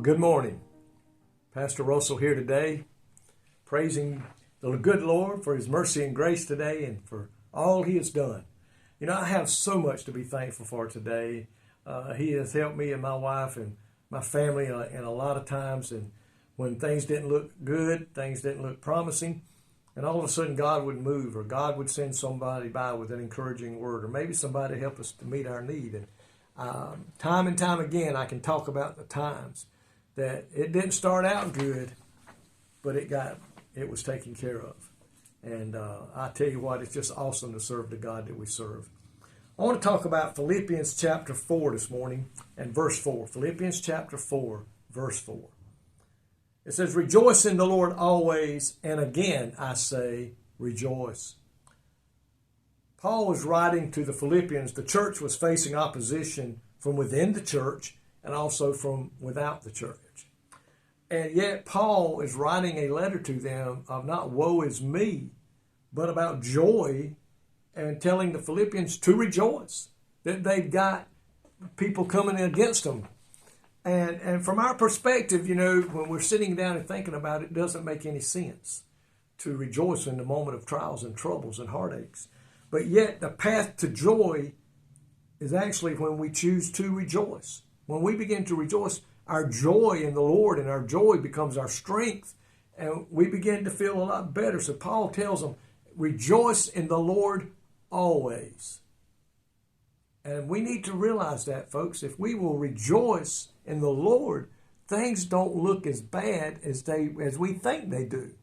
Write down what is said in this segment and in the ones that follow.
Well, good morning. Pastor Russell here today, praising the good Lord for His mercy and grace today and for all He has done. You know, I have so much to be thankful for today. He has helped me and my wife and my family in a lot of times, and when things didn't look good, things didn't look promising, and all of a sudden God would move, or God would send somebody by with an encouraging word, or maybe somebody to help us to meet our need. And time and time again, I can talk about the times that it didn't start out good, but it was taken care of. And I tell you what, it's just awesome to serve the God that we serve. I want to talk about Philippians chapter 4 this morning and verse 4. Philippians chapter 4, verse 4. It says, "Rejoice in the Lord always, and again I say, rejoice." Paul was writing to the Philippians. The church was facing opposition from within the church and also from without the church. And yet Paul is writing a letter to them of not woe is me, but about joy, and telling the Philippians to rejoice, that they've got people coming against them. And from our perspective, you know, when we're sitting down and thinking about it, it doesn't make any sense to rejoice in the moment of trials and troubles and heartaches. But yet the path to joy is actually when we choose to rejoice. When we begin to rejoice, our joy in the Lord and our joy becomes our strength, and we begin to feel a lot better. So Paul tells them, rejoice in the Lord always. And we need to realize that, folks. If we will rejoice in the Lord, things don't look as bad as we think they do.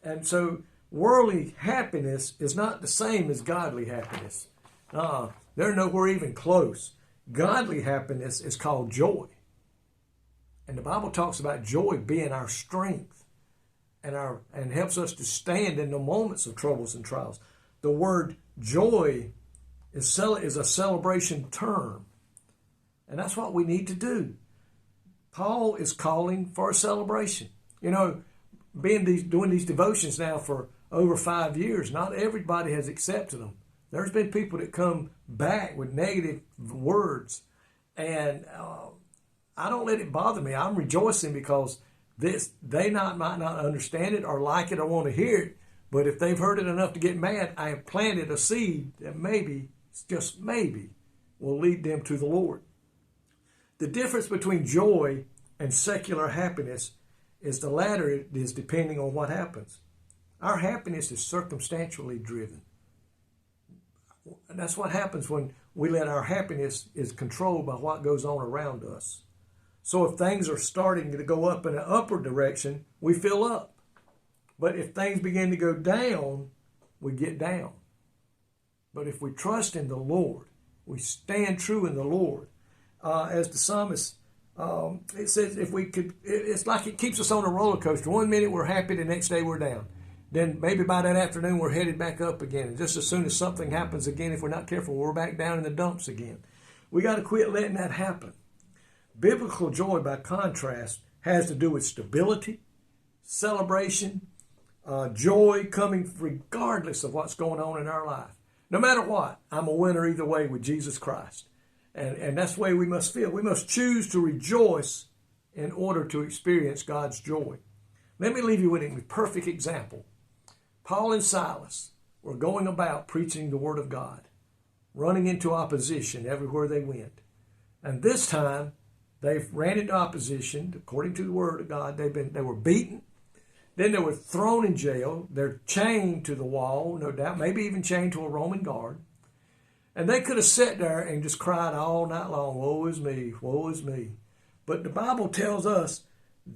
And so worldly happiness is not the same as godly happiness. They're nowhere even close. Godly happiness is called joy. And the Bible talks about joy being our strength and helps us to stand in the moments of troubles and trials. The word joy is a celebration term. And that's what we need to do. Paul is calling for a celebration. You know, doing these devotions now for over 5 years, not everybody has accepted them. There's been people that come back with negative words, and I don't let it bother me. I'm rejoicing because they might not understand it or like it or want to hear it, but if they've heard it enough to get mad, I have planted a seed that maybe, just maybe, will lead them to the Lord. The difference between joy and secular happiness is the latter is depending on what happens. Our happiness is circumstantially driven. And that's what happens when we let our happiness is controlled by what goes on around us. So if things are starting to go up in an upward direction, we feel up. But if things begin to go down, we get down. But if we trust in the Lord, we stand true in the Lord. As the psalmist, it says it's like it keeps us on a roller coaster. 1 minute we're happy, the next day we're down. Then maybe by that afternoon we're headed back up again. And just as soon as something happens again, if we're not careful, we're back down in the dumps again. We got to quit letting that happen. Biblical joy, by contrast, has to do with stability, celebration, joy coming regardless of what's going on in our life. No matter what, I'm a winner either way with Jesus Christ. And that's the way we must feel. We must choose to rejoice in order to experience God's joy. Let me leave you with a perfect example. Paul and Silas were going about preaching the Word of God, running into opposition everywhere they went. And this time, they ran into opposition, according to the Word of God. They were beaten. Then they were thrown in jail. They're chained to the wall, no doubt, maybe even chained to a Roman guard. And they could have sat there and just cried all night long, woe is me, woe is me. But the Bible tells us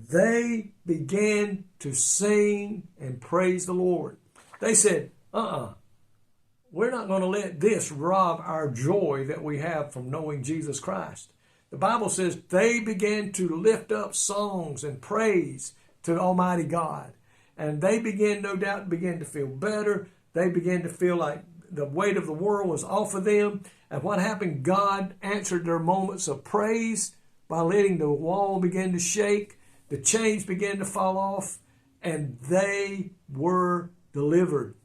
they began to sing and praise the Lord. They said, we're not going to let this rob our joy that we have from knowing Jesus Christ. The Bible says they began to lift up songs and praise to Almighty God. And they began, no doubt, to feel better. They began to feel like the weight of the world was off of them. And what happened? God answered their moments of praise by letting the wall begin to shake. The chains began to fall off, and they were delivered.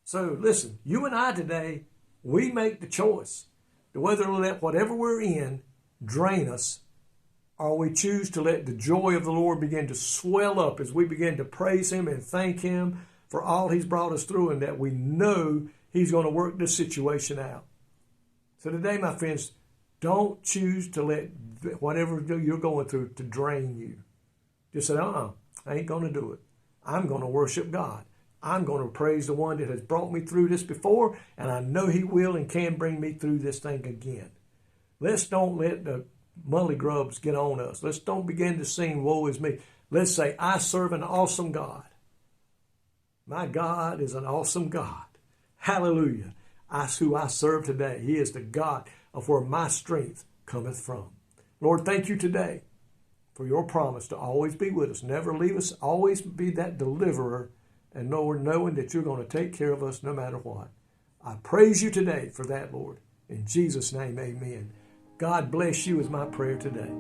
So listen, you and I today, we make the choice to whether to let whatever we're in drain us or we choose to let the joy of the Lord begin to swell up as we begin to praise Him and thank Him for all He's brought us through, and that we know He's going to work this situation out. So today, my friends, don't choose to let whatever you're going through to drain you. Just say, I ain't going to do it. I'm going to worship God. I'm going to praise the one that has brought me through this before, and I know He will and can bring me through this thing again. Let's don't let the mully grubs get on us. Let's don't begin to sing, woe is me. Let's say, I serve an awesome God. My God is an awesome God. Hallelujah. That's who I serve today. He is the God of where my strength cometh from. Lord, thank you today for your promise to always be with us, never leave us, always be that deliverer, and knowing that you're going to take care of us no matter what. I praise you today for that, Lord. In Jesus' name, amen. God bless you is my prayer today.